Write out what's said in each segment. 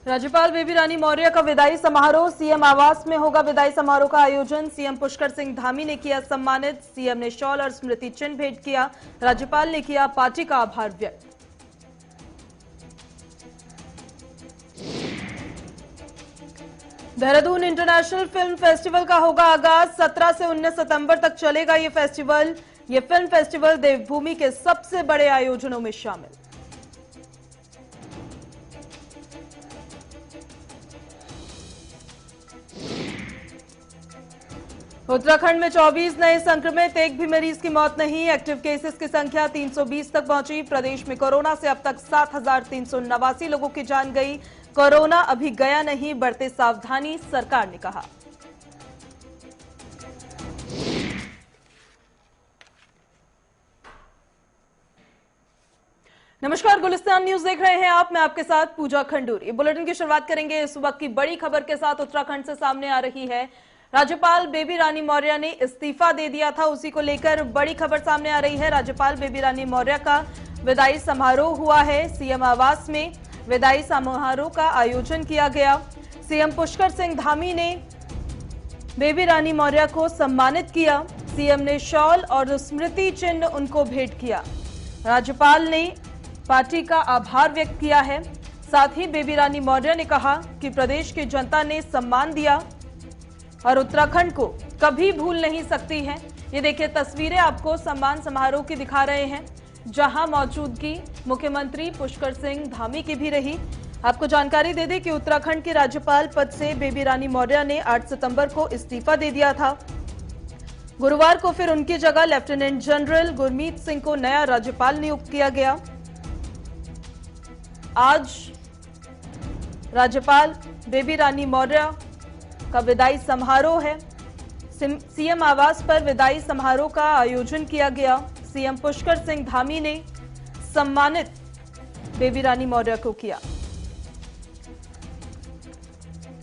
राज्यपाल बेबी रानी मौर्य का विदाई समारोह, सीएम आवास में होगा विदाई समारोह का आयोजन। सीएम पुष्कर सिंह धामी ने किया सम्मानित। सीएम ने शॉल और स्मृति चिन्ह भेंट किया। राज्यपाल ने किया पार्टी का आभार व्यक्त। देहरादून इंटरनेशनल फिल्म फेस्टिवल का होगा आगाज। 17 से 19 सितंबर तक चलेगा ये फेस्टिवल। ये फिल्म फेस्टिवल देवभूमि के सबसे बड़े आयोजनों में शामिल। उत्तराखंड में 24 नए संक्रमित, एक भी मरीज की मौत नहीं। एक्टिव केसेस की संख्या 320 तक पहुंची। प्रदेश में कोरोना से अब तक 7,389 लोगों की जान गई। कोरोना अभी गया नहीं, बढ़ते सावधानी, सरकार ने कहा। नमस्कार, गुलिस्तान न्यूज देख रहे हैं आप। मैं आपके साथ पूजा खंडूरी। बुलेटिन की शुरुआत करेंगे इस वक्त की बड़ी खबर के साथ। उत्तराखंड से सामने आ रही है, राज्यपाल बेबी रानी मौर्य ने इस्तीफा दे दिया था, उसी को लेकर बड़ी खबर सामने आ रही है। राज्यपाल बेबी रानी मौर्य का विदाई समारोह हुआ है। सीएम आवास में विदाई समारोह का आयोजन किया गया। सीएम पुष्कर सिंह धामी ने बेबी रानी मौर्य को सम्मानित किया। सीएम ने शॉल और स्मृति चिन्ह उनको भेंट किया। राज्यपाल ने पार्टी का आभार व्यक्त किया है। साथ ही बेबी रानी मौर्य ने कहा कि प्रदेश की जनता ने सम्मान दिया और उत्तराखंड को कभी भूल नहीं सकती है। ये देखिए तस्वीरें आपको सम्मान समारोह की दिखा रहे हैं, जहां मौजूदगी मुख्यमंत्री पुष्कर सिंह धामी की भी रही। आपको जानकारी दे दें कि उत्तराखंड के राज्यपाल पद से बेबी रानी मौर्य ने 8 सितंबर को इस्तीफा दे दिया था। गुरुवार को फिर उनकी जगह लेफ्टिनेंट जनरल गुरमीत सिंह को नया राज्यपाल नियुक्त किया गया। आज राज्यपाल बेबी रानी मौर्य का विदाई समारोह है। सीएम आवास पर विदाई समारोह का आयोजन किया गया। सीएम पुष्कर सिंह धामी ने सम्मानित बेबी रानी मौर्य को किया।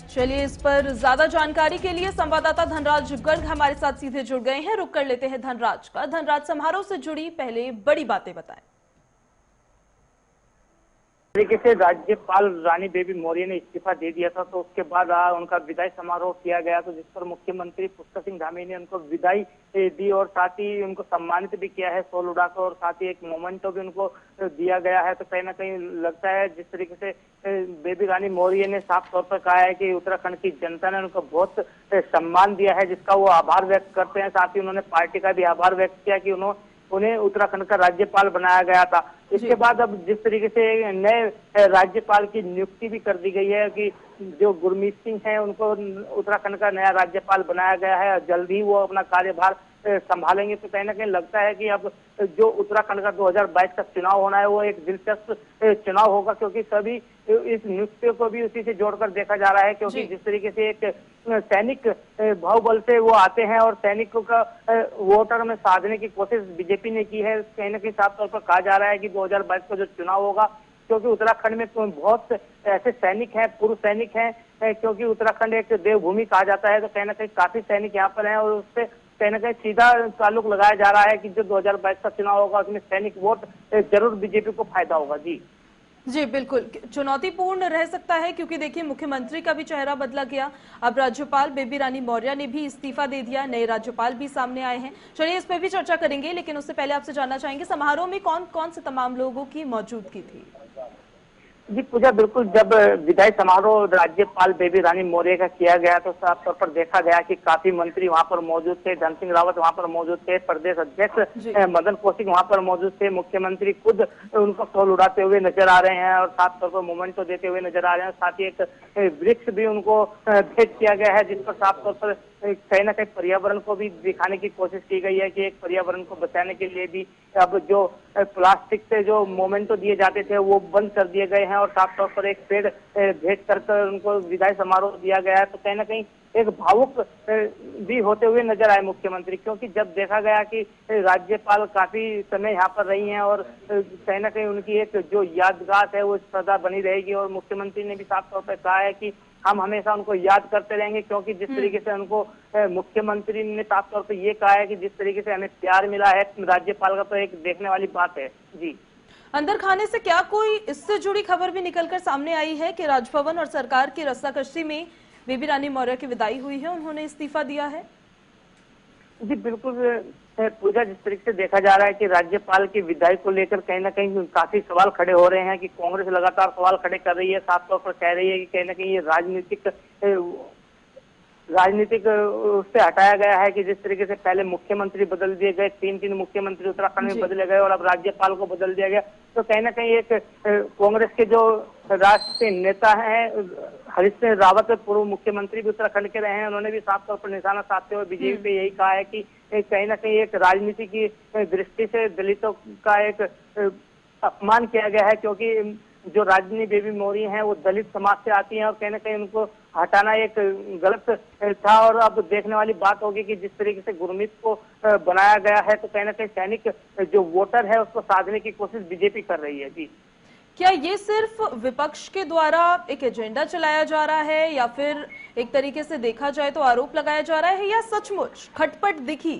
चलिए, इस पर ज्यादा जानकारी के लिए संवाददाता धनराज गर्ग हमारे साथ सीधे जुड़ गए हैं। रुक कर लेते हैं धनराज का। धनराज, समारोह से जुड़ी पहले बड़ी बातें बताएं। तरीके से राज्यपाल रानी बेबी मौर्य ने इस्तीफा दे दिया था, तो उसके बाद उनका विदाई समारोह किया गया, तो जिस पर मुख्यमंत्री पुष्कर सिंह धामी ने उनको विदाई दी और साथ ही उनको सम्मानित भी किया है शॉल उड़ाकर, और साथ ही एक मोमेंटो भी उनको दिया गया है। तो कहीं ना कहीं लगता है जिस तरीके से बेबी रानी मौर्य ने साफ तौर पर कहा है कि उत्तराखंड की जनता ने उनको बहुत सम्मान दिया है, जिसका वो आभार व्यक्त करते हैं। साथ ही उन्होंने पार्टी का भी आभार व्यक्त किया कि उन्हें उत्तराखंड का राज्यपाल बनाया गया था। इसके बाद अब जिस तरीके से नए राज्यपाल की नियुक्ति भी कर दी गई है कि जो गुरमीत सिंह है उनको उत्तराखंड का नया राज्यपाल बनाया गया है, जल्द ही वो अपना कार्यभार संभालेंगे। तो कहीं ना कहीं लगता है कि अब जो उत्तराखंड का 2022 का चुनाव होना है वो एक दिलचस्प चुनाव होगा, क्योंकि सभी इस नियुक्तियों को भी उसी से जोड़कर देखा जा रहा है। क्योंकि जिस तरीके से एक सैनिक बाहुबल से वो आते हैं और सैनिकों का वोटर में साधने की कोशिश बीजेपी ने की है, कहीं ना कहीं साफ तौर पर कहा जा रहा है कि 2022 का जो चुनाव होगा, क्योंकि उत्तराखंड में बहुत ऐसे सैनिक हैं, पूर्व सैनिक हैं, क्योंकि उत्तराखंड एक देवभूमि कहा जाता है, तो कहीं ना कहीं काफी सैनिक यहाँ पर हैं और उससे कहीं ना कहीं सीधा ताल्लुक लगाया जा रहा है कि जो 2022 का चुनाव होगा उसमें सैनिक वोट जरूर बीजेपी को फायदा होगा। जी बिल्कुल, चुनौतीपूर्ण रह सकता है, क्योंकि देखिए मुख्यमंत्री का भी चेहरा बदला गया। अब राज्यपाल बेबी रानी मौर्य ने भी इस्तीफा दे दिया, नए राज्यपाल भी सामने आए हैं। चलिए, इस पर भी चर्चा करेंगे, लेकिन उससे पहले आपसे जानना चाहेंगे समारोह में कौन कौन से तमाम लोगों की मौजूदगी थी। जी पूजा, बिल्कुल, जब विदाई समारोह राज्यपाल बेबी रानी मौर्य का किया गया तो साफ तौर पर देखा गया कि काफी मंत्री वहां पर मौजूद थे। धन सिंह रावत वहां पर मौजूद थे, प्रदेश अध्यक्ष मदन कौशिक वहां पर मौजूद थे, मुख्यमंत्री खुद उनको शॉल उड़ाते हुए नजर आ रहे हैं और साफ तौर पर मोमेंटो देते हुए नजर आ रहे हैं। साथ ही एक वृक्ष भी उनको भेंट किया गया है, जिस पर साफ तौर पर कहीं ना कहीं पर्यावरण को भी दिखाने की कोशिश की गई है कि एक पर्यावरण को बचाने के लिए भी अब जो प्लास्टिक से जो मोमेंटो दिए जाते थे वो बंद कर दिए गए हैं और साफ तौर पर एक पेड़ भेंट कर उनको विदाई समारोह दिया गया है। तो कहीं ना कहीं एक भावुक भी होते हुए नजर आए मुख्यमंत्री, क्योंकि जब देखा गया कि राज्यपाल काफी समय यहाँ पर रही हैं और कहीं ना कहीं उनकी एक जो यादगार है वो सदा बनी रहेगी। और मुख्यमंत्री ने भी साफ तौर पर कहा है कि हम हमेशा उनको याद करते रहेंगे, क्योंकि जिस तरीके से उनको मुख्यमंत्री ने साफ तौर पर ये कहा है कि जिस तरीके से हमें प्यार मिला है राज्यपाल का, तो एक देखने वाली बात है। जी अंदर खाने से क्या कोई इससे जुड़ी खबर भी निकलकर सामने आई है कि राजभवन और सरकार की रस्साकशी में बेबी रानी मौर्य की विदाई हुई है, उन्होंने इस्तीफा दिया है? जी बिल्कुल पूजा, जिस तरीके से देखा जा रहा है कि राज्यपाल की विदाई को लेकर कहीं ना कहीं काफी सवाल खड़े हो रहे हैं कि कांग्रेस लगातार सवाल खड़े कर रही है, साफ तौर पर कह रही है कि कहीं ना कहीं ये राजनीतिक उससे हटाया गया है कि जिस तरीके से पहले मुख्यमंत्री बदल दिए गए, तीन मुख्यमंत्री उत्तराखंड में बदले गए और अब राज्यपाल को बदल दिया गया, तो कहीं ना कहीं एक कांग्रेस के जो राष्ट्रीय नेता हैं हरीश सिंह रावत, पूर्व मुख्यमंत्री भी उत्तराखंड के रहे हैं, उन्होंने भी साफ तौर पर निशाना साधते हुए बीजेपी पे यही कहा है कि कहीं ना कहीं एक राजनीति की दृष्टि से दलितों का एक अपमान किया गया है, क्योंकि जो राजनी बेबी मौर्य हैं वो दलित समाज से आती हैं और कहीं ना कहीं उनको हटाना एक गलत था। और अब देखने वाली बात होगी कि जिस तरीके से गुरमीत को बनाया गया है, तो कहीं ना कहीं सैनिक जो वोटर है उसको साधने की कोशिश बीजेपी कर रही है। जी, क्या ये सिर्फ विपक्ष के द्वारा एक एजेंडा चलाया जा रहा है या फिर एक तरीके से देखा जाए तो आरोप लगाया जा रहा है, या सचमुच खटपट दिखी?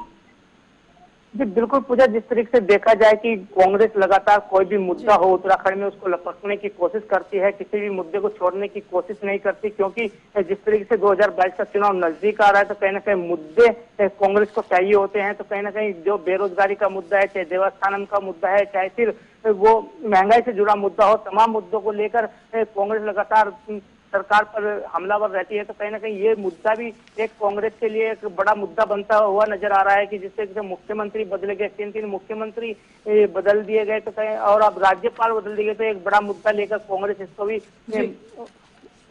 जी बिल्कुल पूजा, जिस तरीके से देखा जाए कि कांग्रेस लगातार कोई भी मुद्दा हो उत्तराखंड में उसको लपकने की कोशिश करती है, किसी भी मुद्दे को छोड़ने की कोशिश नहीं करती, क्योंकि जिस तरीके से 2022 का चुनाव नजदीक आ रहा है तो कहीं ना कहीं मुद्दे कांग्रेस को चाहिए होते हैं। तो कहीं ना कहीं जो बेरोजगारी का मुद्दा है, चाहे देवस्थानम का मुद्दा है, चाहे फिर वो महंगाई से जुड़ा मुद्दा हो, तमाम मुद्दों को लेकर कांग्रेस लगातार सरकार पर हमलावर रहती है। तो कहीं ना कहीं ये मुद्दा भी एक कांग्रेस के लिए एक बड़ा मुद्दा बनता हुआ नजर आ रहा है कि जिससे मुख्यमंत्री बदले गए, तीन मुख्यमंत्री बदल दिए गए, तो कहीं और अब राज्यपाल बदल दिए गए, तो एक बड़ा मुद्दा लेकर कांग्रेस इसको भी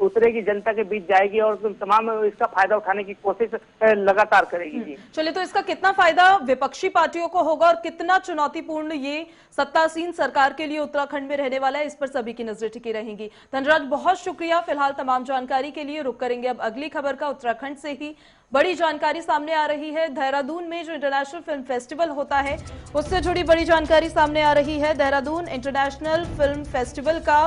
उतरेगी, जनता के बीच जाएगी और तमाम इसका फायदा उठाने की कोशिश लगातार करेगी। जी चलिए, तो इसका कितना फायदा विपक्षी पार्टियों को होगा और कितना चुनौतीपूर्ण ये सत्तासीन सरकार के लिए उत्तराखंड में रहने वाला है, इस पर सभी की नजर टिकी रहेंगी। धनराज, बहुत शुक्रिया फिलहाल तमाम जानकारी के लिए। रुक करेंगे अब अगली खबर का। उत्तराखंड से ही बड़ी जानकारी सामने आ रही है। देहरादून में जो इंटरनेशनल फिल्म फेस्टिवल होता है उससे जुड़ी बड़ी जानकारी सामने आ रही है। देहरादून इंटरनेशनल फिल्म फेस्टिवल का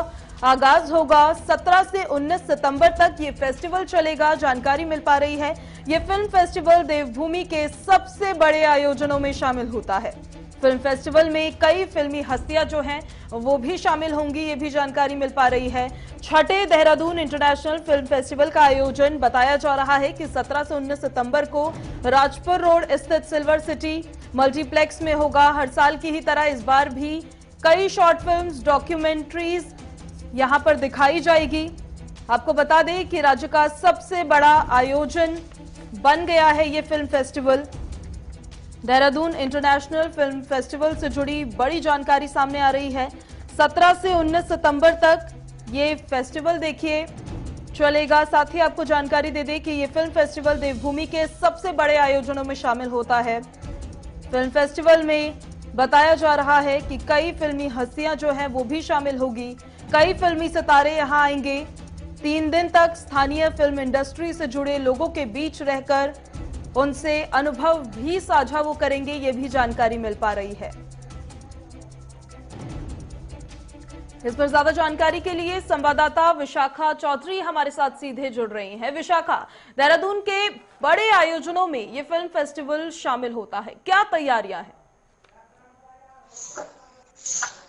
आगाज होगा 17 से 19 सितंबर तक ये फेस्टिवल चलेगा, जानकारी मिल पा रही है। ये फिल्म फेस्टिवल देवभूमि के सबसे बड़े आयोजनों में शामिल होता है। फिल्म फेस्टिवल में कई फिल्मी हस्तियां जो हैं वो भी शामिल होंगी, ये भी जानकारी मिल पा रही है। छठे देहरादून इंटरनेशनल फिल्म फेस्टिवल का आयोजन बताया जा रहा है कि 17 से 19 सितंबर को राजपुर रोड स्थित सिल्वर सिटी मल्टीप्लेक्स में होगा। हर साल की ही तरह इस बार भी कई शॉर्ट फिल्म्स, डॉक्यूमेंट्रीज यहां पर दिखाई जाएगी। आपको बता दें कि राज्य का सबसे बड़ा आयोजन बन गया है ये film festival. Dehradun international film festival से जुड़ी बड़ी जानकारी सामने आ रही है। 17 से 19 सितंबर तक ये फेस्टिवल देखिए चलेगा। साथ ही आपको जानकारी दे दें कि ये फिल्म फेस्टिवल देवभूमि के सबसे बड़े आयोजनों में शामिल होता है। फिल्म फेस्टिवल में बताया जा रहा है कि कई फिल्मी हस्तियां जो हैं वो भी शामिल होगी, कई फिल्मी सितारे यहां आएंगे। 3 दिन तक स्थानीय फिल्म इंडस्ट्री से जुड़े लोगों के बीच रहकर उनसे अनुभव भी साझा वो करेंगे, ये भी जानकारी मिल पा रही है। इस पर ज्यादा जानकारी के लिए संवाददाता विशाखा चौधरी हमारे साथ सीधे जुड़ रही हैं। विशाखा, देहरादून के बड़े आयोजनों में ये फिल्म फेस्टिवल शामिल होता है, क्या तैयारियां हैं?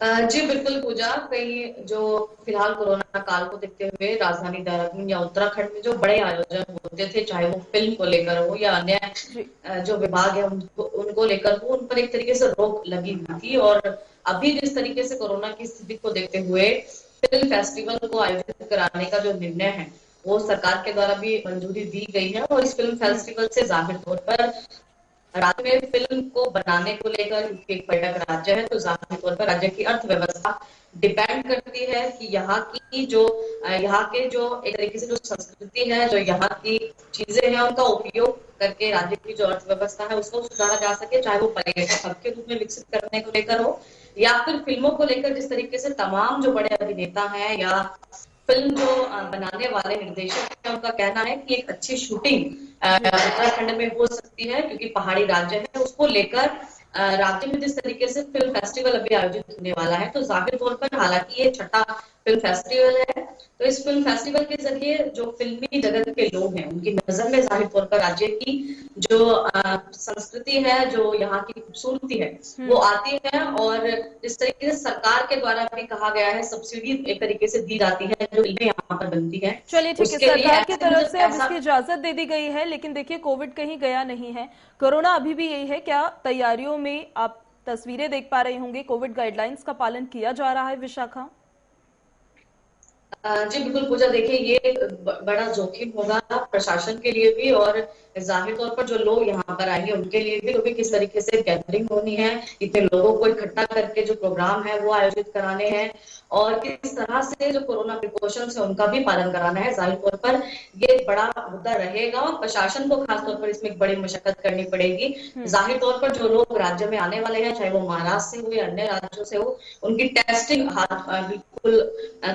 जी बिल्कुल पूजा, कई जो फिलहाल कोरोना काल को देखते हुए राजधानी देहरादून या उत्तराखंड में जो बड़े आयोजन होते थे, चाहे वो फिल्म को लेकर हो या अन्य जो विभाग है उनको लेकर हो, उन पर एक तरीके से रोक लगी हुई थी। और अभी जिस तरीके से कोरोना की स्थिति को देखते हुए फिल्म फेस्टिवल को आयोजित कराने का जो निर्णय है वो सरकार के द्वारा भी मंजूरी दी गई है। और इस फिल्म फेस्टिवल से जाहिर तौर पर राज्य में फिल्म को बनाने को लेकर, क्योंकि एक पर्यटक राज्य है तो जाहिर तौर पर राज्य की अर्थव्यवस्था डिपेंड करती है कि यहाँ के जो एक तरीके से जो संस्कृति है, जो यहाँ की चीजें हैं, उनका उपयोग करके राज्य की जो अर्थव्यवस्था है उसको सुधारा जा सके, चाहे वो पर्यटक हब के रूप में विकसित करने को लेकर हो या फिर फिल्मों को लेकर जिस तरीके से तमाम जो बड़े अभिनेता हैं या फिल्म जो बनाने वाले निर्देशक हैं उनका कहना है कि एक अच्छी शूटिंग उत्तराखंड में हो सकती है, क्योंकि पहाड़ी राज्य है। उसको लेकर राज्य में जिस तरीके से फिल्म फेस्टिवल अभी आयोजित होने वाला है तो जाहिर तौर पर, हालांकि ये छठा फिल्म फेस्टिवल है। तो इस फिल्म फेस्टिवल के जरिए जो फिल्मी जगत के लोग हैं उनकी नजर में जाहिर तौर पर राज्य की जो संस्कृति है, जो यहाँ की खूबसूरती है वो आती है। और जिस तरीके से सरकार के द्वारा भी कहा गया है, सब्सिडी एक तरीके से दी जाती है जो फिल्में यहाँ पर बनती है। चलिए ठीक है, उसके लिए सरकार की ऐसे तरफ से अब ऐसा इसकी इजाजत दे दी गई है, लेकिन देखिए कोविड कहीं गया नहीं है, कोरोना अभी भी यही है। क्या तैयारियों में आप तस्वीरें देख पा रहे होंगे, कोविड गाइडलाइंस का पालन किया जा रहा है विशाखा? जी बिल्कुल पूजा, देखिए ये बड़ा जोखिम होगा प्रशासन के लिए भी और जाहिर तौर पर जो लोग यहाँ पर आएंगे उनके लिए भी, क्योंकि किस तरीके से गैदरिंग होनी है, इतने लोगों को इकट्ठा करके जो प्रोग्राम है वो आयोजित कराने हैं और किस तरह से जो कोरोना प्रिकॉशंस है उनका भी पालन कराना है। जाहिर तौर पर ये बड़ा मुद्दा रहेगा और प्रशासन को खासतौर पर इसमें एक बड़ी मशक्कत करनी पड़ेगी। जाहिर तौर पर जो लोग राज्य में आने वाले हैं, चाहे वो महाराष्ट्र से हो या अन्य राज्यों से हो, उनकी टेस्टिंग बिल्कुल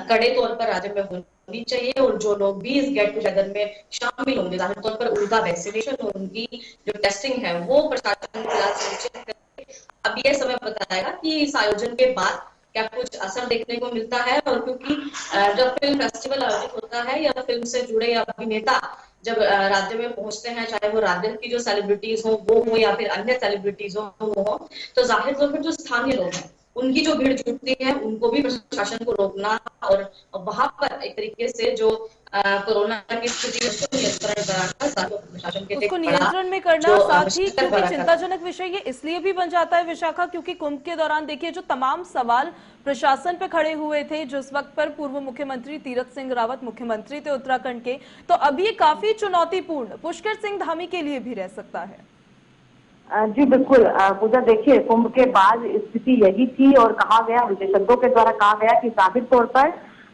कड़े तौर पर राज्य में होनी चाहिए। और जो लोग भी इस गेट टुगेदर में शामिल होंगे, जाहिर तौर पर उनका वैक्सीनेशन और उनकी जो टेस्टिंग है वो प्रशासन सुनिश्चित करे। अब ये समय बताएगा कि इस आयोजन के बाद क्या कुछ असर देखने को मिलता है। और क्योंकि जब फिल्म फेस्टिवल आयोजित होता है या फिल्म से जुड़े अभिनेता जब राज्य में पहुंचते हैं, चाहे वो राज्य की जो सेलिब्रिटीज हो वो हो या फिर अन्य सेलिब्रिटीज हो वो हो, तो जाहिर तौर पर जो स्थानीय लोग हैं उनकी जो भीड़ जुटती है उनको भी प्रशासन को रोकना और वहां पर एक तरीके से जो कोरोना की स्थिति उसको नियंत्रण कराना प्रशासन के उसको नियंत्रण में करना, साथ ही क्योंकि चिंताजनक विषय ये इसलिए भी बन जाता है विशाखा, क्योंकि कुंभ के दौरान देखिए जो तमाम सवाल प्रशासन पे खड़े हुए थे, जिस वक्त पर पूर्व मुख्यमंत्री तीरथ सिंह रावत मुख्यमंत्री थे उत्तराखंड के, तो अब ये काफी चुनौतीपूर्ण पुष्कर सिंह धामी के लिए भी रह सकता है। जी बिल्कुल पूजा, देखिए कुंभ के बाद स्थिति यही थी और कहा गया, विशेषज्ञों के द्वारा कहा गया कि जाहिर तौर पर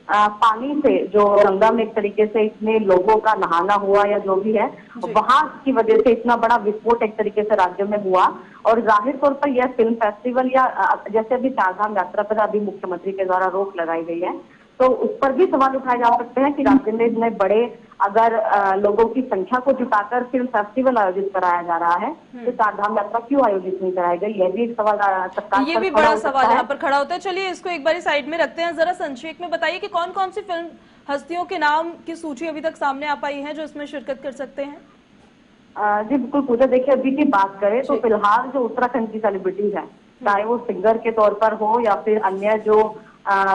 पानी से जो गंगा में एक तरीके से इतने लोगों का नहाना हुआ या जो भी है वहां की वजह से इतना बड़ा विस्फोट एक तरीके से राज्य में हुआ। और जाहिर तौर पर यह फिल्म फेस्टिवल या जैसे अभी चारधाम यात्रा पर अभी मुख्यमंत्री के द्वारा रोक लगाई गई है, तो उस पर भी सवाल उठाए जा सकते हैं कि राज्य में इतने बड़े अगर लोगों की संख्या को जुटाकर फिल्म फेस्टिवल आयोजित कराया जा रहा है तो चारधाम यात्रा क्यों आयोजित नहीं कराई गई, यह भी एक सवाल सरकार ये भी बड़ा सवाल यहाँ पर खड़ा होता है। चलिए इसको एक बार साइड में रखते हैं, जरा संक्षेप में बताइए कि कौन कौन सी फिल्म हस्तियों के नाम की सूची अभी तक सामने आ पाई है जो इसमें शिरकत कर सकते हैं? जी बिल्कुल पूजा, देखिए अभी की बात करें तो फिलहाल जो उत्तराखंड की सेलिब्रिटीज है, चाहे वो सिंगर के तौर पर हो या फिर अन्य जो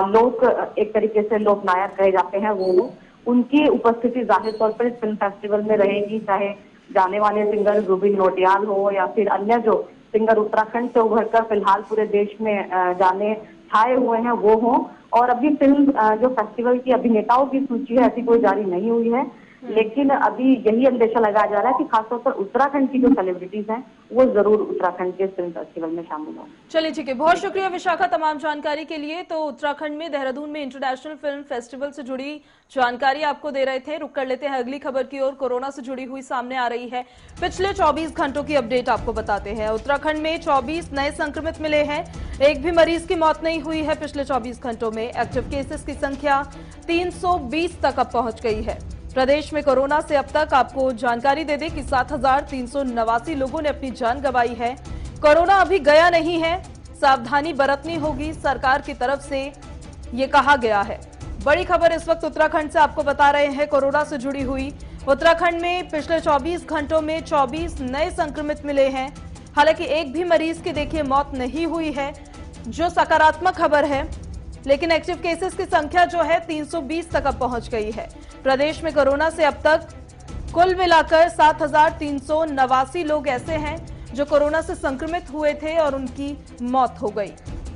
लोग एक तरीके से लोक नायक कहे जाते हैं वो, उनकी उपस्थिति जाहिर तौर पर इस फिल्म फेस्टिवल में रहेगी। चाहे जाने वाले सिंगर जुबिन नौटियाल हो या फिर अन्य जो सिंगर उत्तराखंड से उभर कर फिलहाल पूरे देश में जाने छाए हुए हैं वो हो। और अभी फिल्म जो फेस्टिवल की अभिनेताओं की सूची है ऐसी कोई जारी नहीं हुई है, लेकिन अभी यही अंदेशा लगाया जा रहा है कि खासतौर पर उत्तराखंड की जो सेलिब्रिटीज हैं वो जरूर उत्तराखंड के फिल्म फेस्टिवल में शामिल हों। चलिए ठीक है, बहुत शुक्रिया विशाखा तमाम जानकारी के लिए। तो उत्तराखंड में देहरादून में इंटरनेशनल फिल्म फेस्टिवल से जुड़ी जानकारी आपको दे रहे थे। रुक कर लेते हैं अगली खबर की ओर, कोरोना से जुड़ी हुई सामने आ रही है। पिछले 24 घंटों की अपडेट आपको बताते हैं। उत्तराखंड में 24 नए संक्रमित मिले हैं, एक भी मरीज की मौत नहीं हुई है पिछले 24 घंटों में। एक्टिव केसेस की संख्या 320 तक अब पहुंच गई है। प्रदेश में कोरोना से अब तक आपको जानकारी दे दें कि 7,389 लोगों ने अपनी जान गंवाई है। कोरोना अभी गया नहीं है, सावधानी बरतनी होगी, सरकार की तरफ से ये कहा गया है। बड़ी खबर इस वक्त उत्तराखंड से आपको बता रहे हैं, कोरोना से जुड़ी हुई। उत्तराखंड में पिछले 24 घंटों में 24 नए संक्रमित मिले हैं। हालांकि एक भी मरीज की देखिए मौत नहीं हुई है, जो सकारात्मक खबर है। लेकिन एक्टिव केसेस की संख्या जो है 320 तक अब पहुंच गई है। प्रदेश में कोरोना से अब तक कुल मिलाकर 7,389 लोग ऐसे हैं जो कोरोना से संक्रमित हुए थे और उनकी मौत हो गई।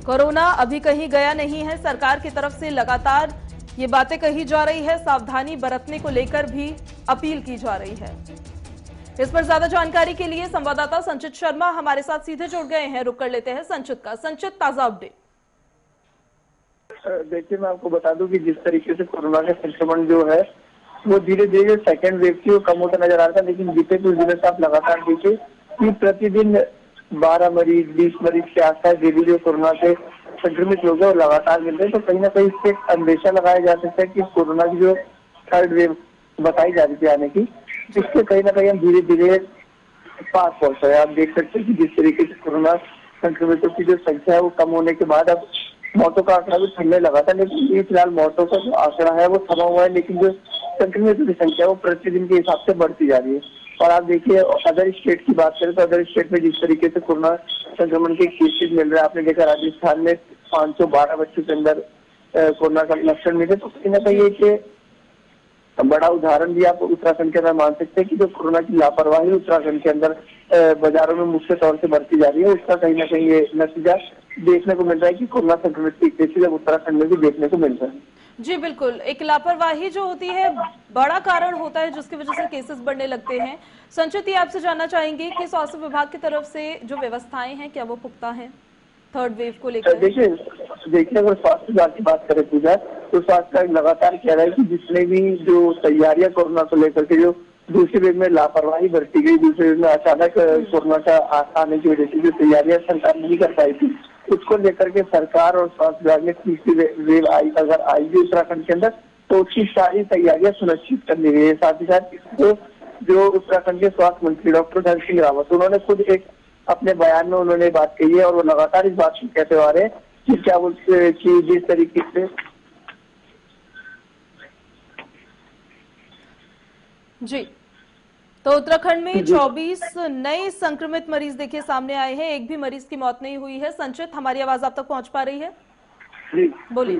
कोरोना अभी कहीं गया नहीं है, सरकार की तरफ से लगातार ये बातें कही जा रही है, सावधानी बरतने को लेकर भी अपील की जा रही है। इस पर ज्यादा जानकारी के लिए संवाददाता संचित शर्मा हमारे साथ सीधे जुड़ गए हैं। रुक कर लेते हैं संचित का। संचित, ताजा अपडेट। देखिए मैं आपको बता दूं कि जिस तरीके से कोरोना का संक्रमण जो है वो धीरे धीरे सेकंड वेव की कम होता नजर आ रहा था, लेकिन बीते कुछ दिनों से आप लगातार देखिए कि प्रतिदिन 12 मरीज 20 मरीज के आसपास डेली जो कोरोना से संक्रमित लोग हैं और लगातार मिल रहे हैं। तो कहीं ना कहीं इससे अंदेशा लगाया जा सकता है कि कोरोना की जो थर्ड वेव बताई जा रही थी आने की, इससे कहीं ना कहीं हम धीरे धीरे पास पहुंच रहे हैं। आप देख सकते हैं कि जिस तरीके से कोरोना संक्रमितों की जो संख्या है वो कम होने के बाद अब मौतों का आंकड़ा भी थमने लगा था, लेकिन ये फिलहाल मौतों का जो आंकड़ा है वो थमा हुआ है, लेकिन जो संक्रमितों की संख्या वो प्रतिदिन के हिसाब से बढ़ती जा रही है। और आप देखिए अदर स्टेट की बात करें तो अदर स्टेट में जिस तरीके से कोरोना संक्रमण के केसेज मिल रहे हैं, आपने देखा राजस्थान में 512 बच्चों के अंदर कोरोना का लक्षण मिले, तो कहीं ना कहीं एक बड़ा उदाहरण भी आप उत्तराखंड के अंदर मान सकते हैं कि जो कोरोना की लापरवाही उत्तराखंड के अंदर बाजारों में मुख्य तौर से बढ़ती जा रही है, उसका कहीं ना कहीं ये नतीजा देखने को मिल रहा है कि कोरोना संक्रमित के केसेज अब उत्तराखंड में भी देखने को मिल रहा है। जी बिल्कुल, एक लापरवाही जो होती है बड़ा कारण होता है जिसकी वजह से केसेस बढ़ने लगते हैं। संचित, आपसे जानना चाहेंगे कि स्वास्थ्य विभाग की तरफ से जो व्यवस्थाएं हैं क्या वो पुख्ता हैं थर्ड वेव को लेकर? देखिए अगर स्वास्थ्य विभाग की बात करें पूजा, तो स्वास्थ्य विभाग लगातार कह रहा है कि जितने भी जो तैयारियां कोरोना को लेकर के जो दूसरे वेव में लापरवाही बरती गई, दूसरे वेव में अचानक कोरोना का आने की वजह से जो तैयारियां सरकार नहीं कर पाई थी, उसको लेकर के सरकार और स्वास्थ्य विभाग ने तीसरी वेव अगर आएगी उत्तराखंड के अंदर तो उसकी सारी तैयारियां सुनिश्चित कर ली गई है। साथ ही साथ जो उत्तराखंड के स्वास्थ्य मंत्री डॉक्टर धन सिंह रावत, उन्होंने खुद एक अपने बयान में उन्होंने बात कही है और वो लगातार इस बात को कहते आ रहे हैं कि क्या बोलते कि जिस तरीके से जी, तो उत्तराखंड में 24 नए संक्रमित मरीज देखिए सामने आए हैं, एक भी मरीज की मौत नहीं हुई है। संचित, हमारी आवाज आप तक पहुंच पा रही है? जी बोलिए।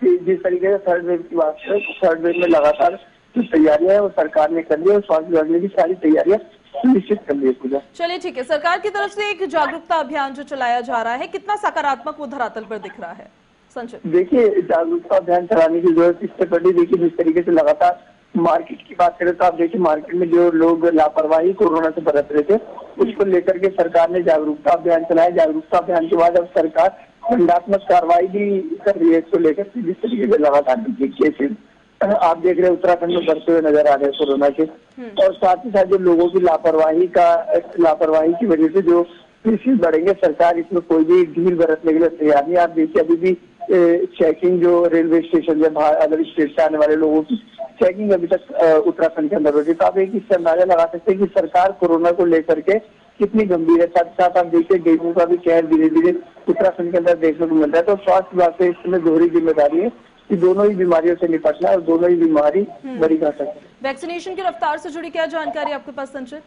जिस तरीके से थर्ड वेव की बात करें, थर्ड वेव में लगातार जो तैयारियां है वो सरकार ने कर ली है और स्वास्थ्य विभाग ने भी सारी तैयारियां सुनिश्चित कर ली है पूजा। चलिए ठीक है, सरकार की तरफ से एक जागरूकता अभियान जो चलाया जा रहा है, कितना सकारात्मक वो धरातल पर दिख रहा है? संचित, देखिए जागरूकता अभियान चलाने की जरूरत इससे पड़ी। देखिए जिस तरीके से लगातार मार्केट की बात करें तो आप देखिए मार्केट में जो लोग लापरवाही कोरोना से बरत रहे थे, उसको लेकर के सरकार ने जागरूकता अभियान चलाया। जागरूकता अभियान के बाद अब सरकार दंडात्मक कार्रवाई भी कर रही है इसको लेकर। जिस तरीके से लगातार केसेज आप देख रहे हैं उत्तराखंड में बढ़ते हुए नजर आ रहे हैं कोरोना के, और साथ ही साथ जो लोगों की लापरवाही की वजह से जो केसेज बढ़ेंगे, सरकार इसमें कोई भी ढील बरतने के लिए तैयार नहीं। आप देखिए अभी भी चेकिंग जो रेलवे स्टेशन या अदर स्टेट से आने वाले लोगों की चेकिंग अभी तक उत्तराखंड के अंदर होती है। तो आप एक इससे अंदाजा लगा सकते हैं कि सरकार कोरोना को लेकर के कितनी गंभीर है। साथ साथ आप देखिए डेंगू का भी कहर धीरे धीरे उत्तराखंड के अंदर देखने को मिल रहा है। तो स्वास्थ्य विभाग से इसमें दोहरी जिम्मेदारी है कि दोनों ही बीमारियों से निपटना और दोनों ही बीमारी बड़ी घातक है। वैक्सीनेशन की रफ्तार से जुड़ी क्या जानकारी आपके पास संचित?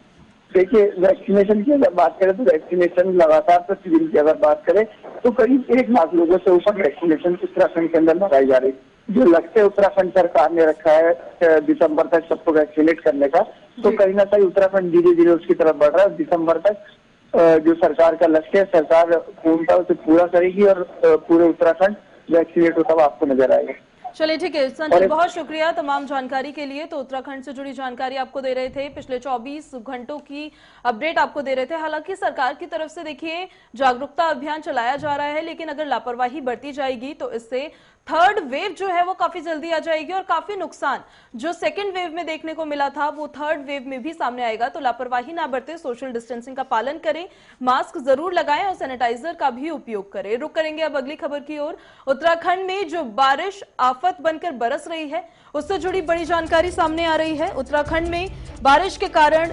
देखिए वैक्सीनेशन की अगर बात करें तो वैक्सीनेशन लगातार प्रतिदिन की अगर बात करें तो करीब 1 लाख लोगों से ऊपर वैक्सीनेशन उत्तराखंड के अंदर लगाई जा रही है। जो लक्ष्य उत्तराखंड सरकार ने रखा है दिसंबर तक सबको वैक्सीनेट करने का, तो कहीं ना कहीं उत्तराखंड धीरे धीरे उसकी तरफ बढ़ रहा है। दिसंबर तक जो सरकार का लक्ष्य है सरकार पूर्णतः उसे पूरा करेगी और पूरे उत्तराखंड वैक्सीनेट होता हुआ आपको नजर आएगा। चलिए ठीक है संचित, बहुत शुक्रिया तमाम जानकारी के लिए। तो उत्तराखंड से जुड़ी जानकारी आपको दे रहे थे, पिछले 24 घंटों की अपडेट आपको दे रहे थे। हालांकि सरकार की तरफ से देखिए जागरूकता अभियान चलाया जा रहा है, लेकिन अगर लापरवाही बढ़ती जाएगी तो इससे थर्ड वेव जो है वो काफी जल्दी आ जाएगी और काफी नुकसान जो सेकंड वेव में देखने को मिला था वो थर्ड वेव में भी सामने आएगा। तो लापरवाही ना बरते, सोशल डिस्टेंसिंग का पालन करें, मास्क जरूर लगाएं और सैनिटाइजर का भी उपयोग करें। रुक करेंगे अब अगली खबर की ओर। उत्तराखंड में जो बारिश आफत बनकर बरस रही है उससे जुड़ी बड़ी जानकारी सामने आ रही है। उत्तराखंड में बारिश के कारण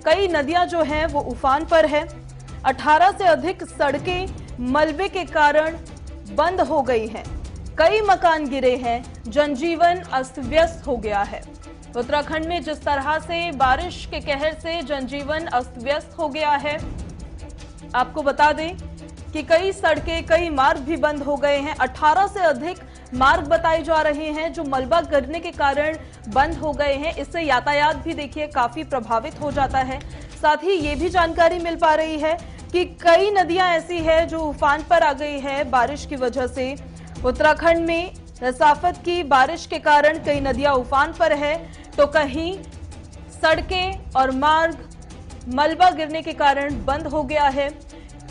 कई नदियां जो हैं वो उफान पर है। 18 से अधिक सड़कें मलबे के कारण बंद हो गई हैं, कई मकान गिरे हैं, जनजीवन अस्त व्यस्त हो गया है। उत्तराखंड में जिस तरह से बारिश के कहर से जनजीवन अस्त व्यस्त हो गया है, आपको बता दें कि कई सड़कें, कई मार्ग भी बंद हो गए हैं। 18 से अधिक मार्ग बताए जा रहे हैं जो मलबा गिरने के कारण बंद हो गए हैं। इससे यातायात भी देखिए काफी प्रभावित हो जाता है। साथ ही ये भी जानकारी मिल पा रही है कि कई नदियां ऐसी है जो उफान पर आ गई है बारिश की वजह से। उत्तराखंड में रसाफत की बारिश के कारण कई नदियां उफान पर है तो कहीं सड़कें और मार्ग मलबा गिरने के कारण बंद हो गया है,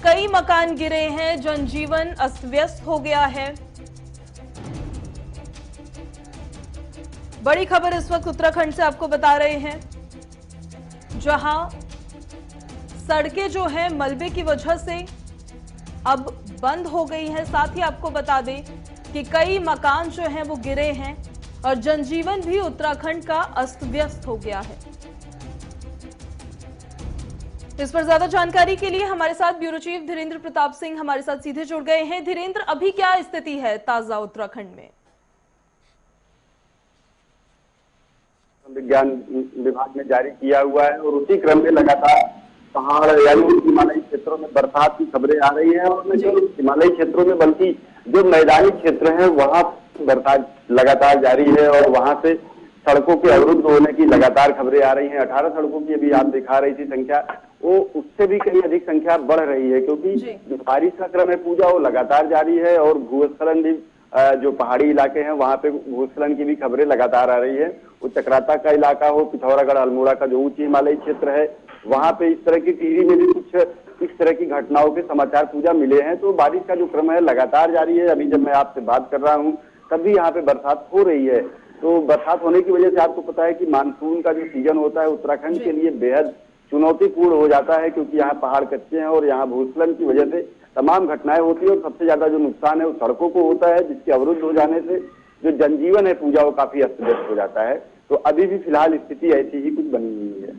कई मकान गिरे हैं, जनजीवन अस्त व्यस्त हो गया है। बड़ी खबर इस वक्त उत्तराखंड से आपको बता रहे हैं जहां सड़कें जो हैं मलबे की वजह से अब बंद हो गई हैं। साथ ही आपको बता दें कि कई मकान जो हैं वो गिरे हैं और जनजीवन भी उत्तराखंड का अस्त व्यस्त हो गया है। इस पर ज्यादा जानकारी के लिए हमारे साथ ब्यूरो चीफ धीरेन्द्र प्रताप सिंह हमारे साथ सीधे जुड़ गए हैं। धीरेन्द्र, अभी क्या स्थिति है ताजा उत्तराखंड में? विज्ञान विभाग ने जारी किया हुआ है और उसी क्रम में लगातार पहाड़ यानी हिमालयी क्षेत्रों में बरसात की खबरें आ रही है और जो हिमालयी क्षेत्रों में बल्कि जो मैदानी क्षेत्र है वहां बरसात लगातार जारी है और वहां से सड़कों के अवरुद्ध होने की लगातार खबरें आ रही हैं। 18 सड़कों की अभी आप दिखा रही थी संख्या, वो उससे भी कहीं अधिक संख्या बढ़ रही है क्योंकि जो बारिश का क्रम है पूजा वो लगातार जारी है और भूस्खलन भी जो पहाड़ी इलाके हैं वहां पे भूस्खलन की भी खबरें लगातार आ रही है। वो चक्राता का इलाका हो, पिथौरागढ़ अल्मोड़ा का जो उच्च हिमालयी क्षेत्र है वहां पे इस तरह की टिहरी में भी कुछ इस तरह की घटनाओं के समाचार पूजा मिले हैं। तो बारिश का जो क्रम है लगातार जारी है। अभी जब मैं आपसे बात कर रहा हूँ तब भी यहाँ पे बरसात हो रही है। तो बरसात होने की वजह से आपको पता है कि मानसून का जो सीजन होता है उत्तराखंड के लिए बेहद चुनौतीपूर्ण हो जाता है क्योंकि यहाँ पहाड़ कच्चे हैं और यहाँ भूस्खलन की वजह से तमाम घटनाएं होती है और सबसे ज्यादा जो नुकसान है वो सड़कों को होता है, जिसके अवरुद्ध हो जाने से जो जनजीवन है पूजा वो काफी अस्त व्यस्त हो जाता है। तो अभी भी फिलहाल स्थिति ऐसी ही कुछ बनी हुई है।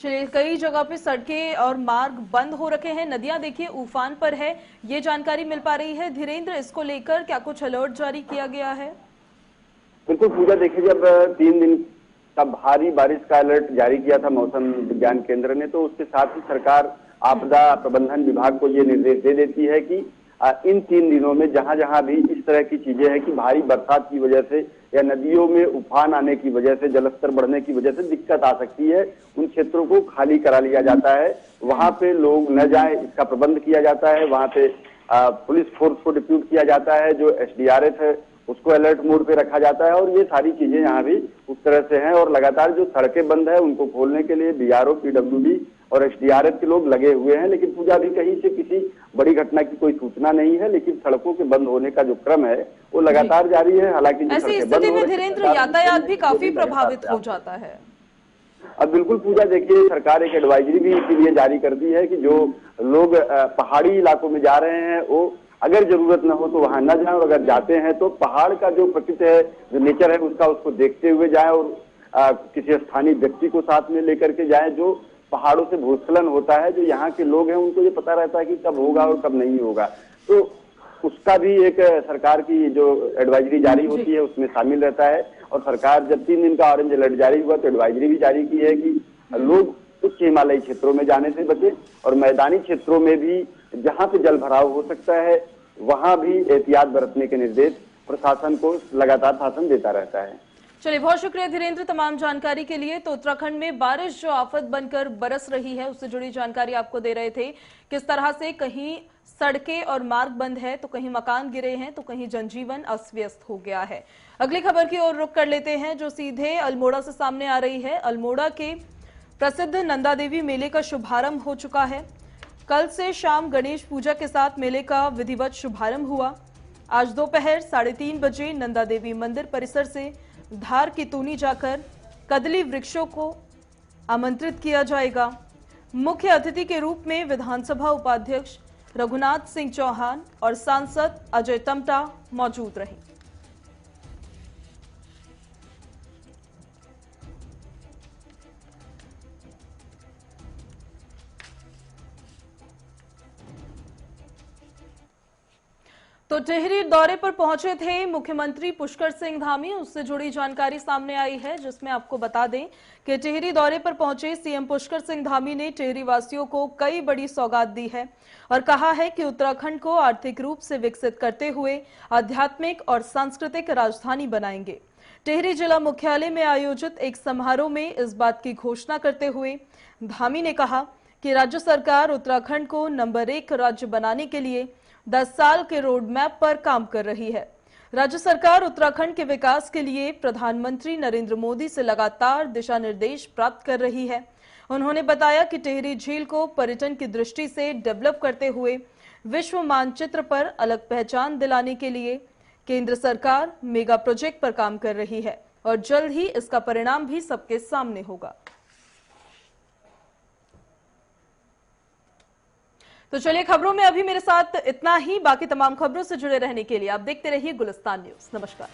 चलिए, कई जगह पे सड़कें और मार्ग बंद हो रखे हैं, नदियां देखिए उफान पर है, ये जानकारी मिल पा रही है। धीरेन्द्र, इसको लेकर क्या कुछ अलर्ट जारी किया गया है? बिल्कुल पूजा, देखिए जब 3 दिन का भारी बारिश का अलर्ट जारी किया था मौसम विज्ञान केंद्र ने, तो उसके साथ ही सरकार आपदा प्रबंधन विभाग को ये निर्देश दे देती है कि इन 3 दिनों में जहां जहां भी इस तरह की चीजें हैं कि भारी बरसात की वजह से या नदियों में उफान आने की वजह से, जलस्तर बढ़ने की वजह से दिक्कत आ सकती है, उन क्षेत्रों को खाली करा लिया जाता है। वहां पे लोग न जाए इसका प्रबंध किया जाता है। वहां पे पुलिस फोर्स को डिप्यूट किया जाता है, जो SDRF है उसको अलर्ट मोड पे रखा जाता है और ये सारी चीजें यहाँ भी उस तरह से हैं। और लगातार जो सड़कें बंद है उनको खोलने के लिए BRO, PWD और SDRF के लोग लगे हुए हैं। लेकिन पूजा भी कहीं से किसी बड़ी घटना की कोई सूचना नहीं है, लेकिन सड़कों के बंद होने का जो क्रम है वो लगातार जारी है। हालांकि ऐसी स्थिति में धीरेन्द्र यातायात भी काफी प्रभावित हो जाता है। अब बिल्कुल पूजा, देखिए सरकार एक एडवाइजरी भी इसीलिए जारी कर दी है कि जो लोग पहाड़ी इलाकों में जा रहे हैं वो अगर जरूरत न हो तो वहां न जाए और अगर जाते हैं तो पहाड़ का जो प्रकृति है, जो नेचर है उसको देखते हुए जाए और किसी स्थानीय व्यक्ति को साथ में लेकर के जाए जो पहाड़ों से भूस्खलन होता है। जो यहाँ के लोग हैं उनको ये पता रहता है कि कब होगा और कब नहीं होगा, तो उसका भी एक सरकार की जो एडवाइजरी जारी होती है उसमें शामिल रहता है। और सरकार जब 3 दिन का ऑरेंज अलर्ट जारी हुआ तो एडवाइजरी भी जारी की है कि लोग उच्च हिमालयी क्षेत्रों में जाने से बचे और मैदानी क्षेत्रों में भी जहां पे जल भराव हो सकता है वहां भी एहतियात बरतने के निर्देश प्रशासन को लगातार शासन देता रहता है। चलिए, बहुत शुक्रिया धीरेन्द्र तमाम जानकारी के लिए। तो उत्तराखंड में बारिश जो आफत बनकर बरस रही है उससे जुड़ी जानकारी आपको दे रहे थे, किस तरह से कहीं सड़कें और मार्ग बंद है तो कहीं मकान गिरे हैं तो कहीं जनजीवन अस्त व्यस्त हो गया है। अगली खबर की ओर रुख कर लेते हैं जो सीधे अल्मोड़ा से सामने आ रही है। अल्मोड़ा के प्रसिद्ध नंदा देवी मेले का शुभारंभ हो चुका है। कल से शाम गणेश पूजा के साथ मेले का विधिवत शुभारंभ हुआ। आज दोपहर 3:30 बजे नंदा देवी मंदिर परिसर से धार की तूनी जाकर कदली वृक्षों को आमंत्रित किया जाएगा। मुख्य अतिथि के रूप में विधानसभा उपाध्यक्ष रघुनाथ सिंह चौहान और सांसद अजय टम्टा मौजूद रहे। तो टिहरी दौरे पर पहुंचे थे मुख्यमंत्री पुष्कर सिंह धामी, उससे जुड़ी जानकारी सामने आई है जिसमें आपको बता दें कि टिहरी दौरे पर पहुंचे सीएम पुष्कर सिंह धामी ने टिहरी वासियों को कई बड़ी सौगात दी है और कहा है कि उत्तराखंड को आर्थिक रूप से विकसित करते हुए आध्यात्मिक और सांस्कृतिक राजधानी बनाएंगे। टिहरी जिला मुख्यालय में आयोजित एक समारोह में इस बात की घोषणा करते हुए धामी ने कहा कि राज्य सरकार उत्तराखंड को नंबर 1 राज्य बनाने के लिए 10 साल के रोड मैप पर काम कर रही है। राज्य सरकार उत्तराखंड के विकास के लिए प्रधानमंत्री नरेंद्र मोदी से लगातार दिशा निर्देश प्राप्त कर रही है। उन्होंने बताया कि टिहरी झील को पर्यटन की दृष्टि से डेवलप करते हुए विश्व मानचित्र पर अलग पहचान दिलाने के लिए केंद्र सरकार मेगा प्रोजेक्ट पर काम कर रही है और जल्द ही इसका परिणाम भी सबके सामने होगा। तो चलिए, खबरों में अभी मेरे साथ इतना ही। बाकी तमाम खबरों से जुड़े रहने के लिए आप देखते रहिए गुलिस्तान न्यूज। नमस्कार।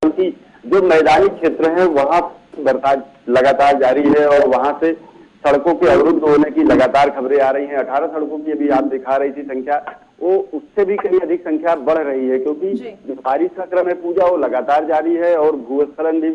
बल्कि जो मैदानी क्षेत्र है वहां बरसात लगातार जारी है और वहां से सड़कों के अवरुद्ध होने की लगातार खबरें आ रही हैं। 18 सड़कों की अभी आप दिखा रही थी संख्या, वो उससे भी कहीं अधिक संख्या बढ़ रही है, क्योंकि जो बारिश का क्रम है पूजा वो लगातार जारी है और भूस्खलन भी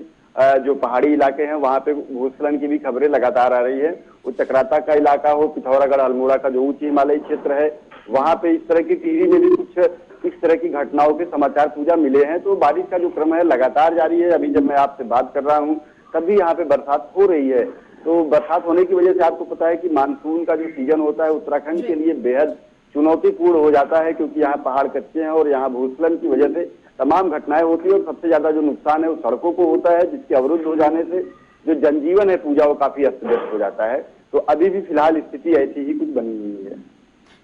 जो पहाड़ी इलाके हैं वहां पे भूस्खलन की भी खबरें लगातार आ रही है। वो चक्राता का इलाका हो, पिथौरागढ़ अल्मोड़ा का जो उच्च हिमालयी क्षेत्र है, वहां पे इस तरह की टिहरी में भी कुछ इस तरह की घटनाओं के समाचार पूजा मिले हैं। तो बारिश का जो क्रम है लगातार जारी है। अभी जब मैं आपसे बात कर रहा हूँ तब भी यहाँ पे बरसात हो रही है। तो बरसात होने की वजह से आपको पता है कि मानसून का जो सीजन होता है उत्तराखंड के लिए बेहद चुनौतीपूर्ण हो जाता है, क्योंकि यहाँ पहाड़ कच्चे हैं और यहाँ भूस्खलन की वजह से तमाम घटनाएं होती है और सबसे ज्यादा जो नुकसान है वो सड़कों को होता है, जिसके अवरुद्ध हो जाने से जो जनजीवन है पूजा वो काफी अस्त व्यस्त हो जाता है। तो अभी भी फिलहाल स्थिति ऐसी ही कुछ बनी हुई है।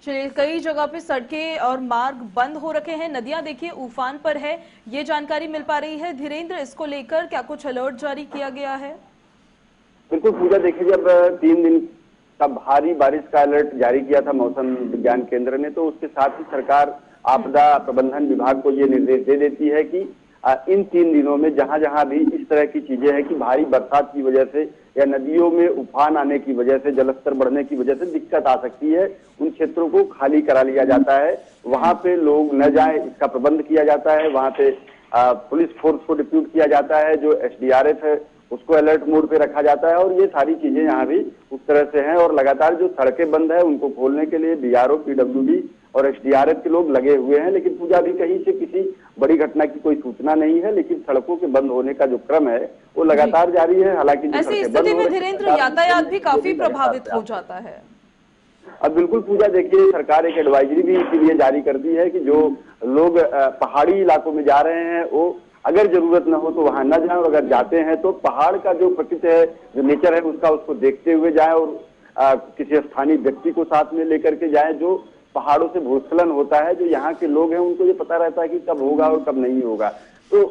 चलिए, कई जगह पे सड़कें और मार्ग बंद हो रखे हैं, नदियां देखिए उफान पर है, ये जानकारी मिल पा रही है। धीरेन्द्र, इसको लेकर क्या कुछ अलर्ट जारी किया गया है? बिल्कुल पूजा, देखिए जब 3 दिन का भारी बारिश का अलर्ट जारी किया था मौसम विज्ञान केंद्र ने, तो उसके साथ ही सरकार आपदा प्रबंधन विभाग को ये निर्देश दे देती है कि इन 3 दिनों में जहां जहां भी इस तरह की चीजें हैं कि भारी बरसात की वजह से या नदियों में उफान आने की वजह से, जलस्तर बढ़ने की वजह से दिक्कत आ सकती है, उन क्षेत्रों को खाली करा लिया जाता है। वहां पे लोग न जाए इसका प्रबंध किया जाता है। वहां पे पुलिस फोर्स को डिप्यूट किया जाता है, जो SDRF है उसको अलर्ट मोड पे रखा जाता है और ये सारी चीजें यहाँ भी उस तरह से हैं। और लगातार जो सड़कें बंद है उनको खोलने के लिए BRO, PWD और SDRF के लोग लगे हुए हैं। लेकिन पूजा भी कहीं से किसी बड़ी घटना की कोई सूचना नहीं है, लेकिन सड़कों के बंद होने का जो क्रम है वो लगातार जारी है। हालांकि ऐसी स्थिति में धीरेन्द्र यातायात भी काफी प्रभावित हो जाता है। अब बिल्कुल पूजा, देखिए सरकार एक एडवाइजरी भी इसीलिए जारी कर दी है कि जो लोग पहाड़ी इलाकों में जा रहे हैं वो अगर जरूरत न हो तो वहां न जाए, और अगर जाते हैं तो पहाड़ का जो प्रकृति है, जो नेचर है उसको देखते हुए जाए और किसी स्थानीय व्यक्ति को साथ में लेकर के जाए। जो पहाड़ों से भूस्खलन होता है, जो यहाँ के लोग हैं उनको ये पता रहता है कि कब होगा और कब नहीं होगा, तो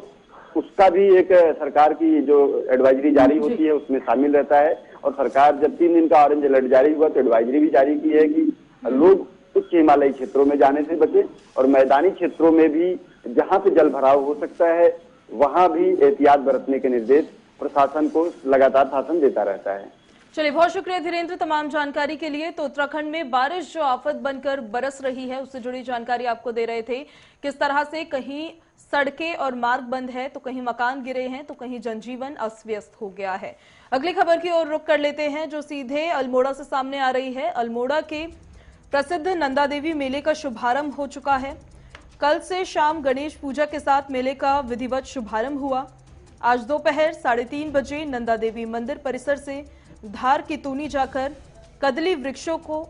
उसका भी एक सरकार की जो एडवाइजरी जारी होती है उसमें शामिल रहता है। और सरकार जब 3 दिन का ऑरेंज अलर्ट जारी हुआ तो एडवाइजरी भी जारी की है कि लोग उच्च हिमालयी क्षेत्रों में जाने से बचे और मैदानी क्षेत्रों में भी जहां पे जल भराव हो सकता है वहां भी एहतियात बरतने के निर्देश प्रशासन को लगातार शासन देता रहता है। चलिए, बहुत शुक्रिया धीरेन्द्र तमाम जानकारी के लिए। तो उत्तराखंड में बारिश जो आफत बनकर बरस रही है उससे जुड़ी जानकारी आपको दे रहे थे, किस तरह से कहीं सड़कें और मार्ग बंद है तो कहीं मकान गिरे हैं तो कहीं जनजीवन अस्त व्यस्त हो गया है। अगली खबर की ओर रुख कर लेते हैं जो सीधे अल्मोड़ा से सामने आ रही है। अल्मोड़ा के प्रसिद्ध नंदा देवी मेले का शुभारंभ हो चुका है। कल से शाम गणेश पूजा के साथ मेले का विधिवत शुभारंभ हुआ। आज दोपहर 3:30 बजे नंदा देवी मंदिर परिसर से धार की तूनी जाकर कदली वृक्षों को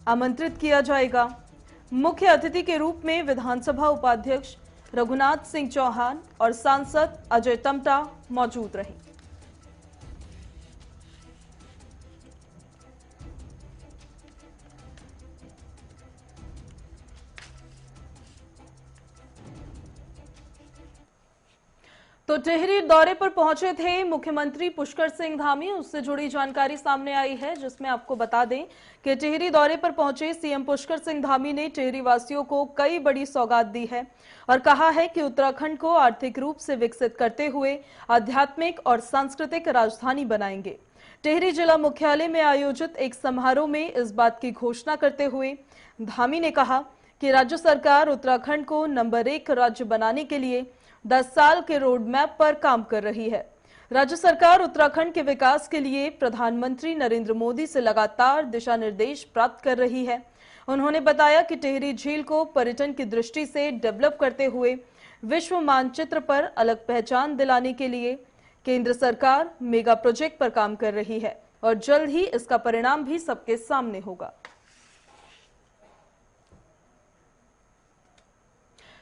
आमंत्रित किया जाएगा। मुख्य अतिथि के रूप में विधानसभा उपाध्यक्ष रघुनाथ सिंह चौहान और सांसद अजय टमटा मौजूद रहे। तो टिहरी दौरे पर पहुंचे थे मुख्यमंत्री पुष्कर सिंह धामी, उससे जुड़ी जानकारी सामने आई है जिसमें आपको बता दें कि टिहरी दौरे पर पहुंचे सीएम पुष्कर सिंह धामी ने टिहरी वासियों को कई बड़ी सौगात दी है और कहा है कि उत्तराखंड को आर्थिक रूप से विकसित करते हुए आध्यात्मिक और सांस्कृतिक राजधानी बनाएंगे। टिहरी जिला मुख्यालय में आयोजित एक समारोह में इस बात की घोषणा करते हुए धामी ने कहा कि राज्य सरकार उत्तराखंड को नंबर 1 राज्य बनाने के लिए 10 साल के रोड मैप पर काम कर रही है। राज्य सरकार उत्तराखंड के विकास के लिए प्रधानमंत्री नरेंद्र मोदी से लगातार दिशा निर्देश प्राप्त कर रही है। उन्होंने बताया कि टिहरी झील को पर्यटन की दृष्टि से डेवलप करते हुए विश्व मानचित्र पर अलग पहचान दिलाने के लिए केंद्र सरकार मेगा प्रोजेक्ट पर काम कर रही है और जल्द ही इसका परिणाम भी सबके सामने होगा।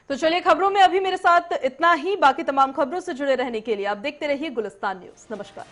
तो चलिए, खबरों में अभी मेरे साथ इतना ही। बाकी तमाम खबरों से जुड़े रहने के लिए आप देखते रहिए गुलिस्तान न्यूज। नमस्कार।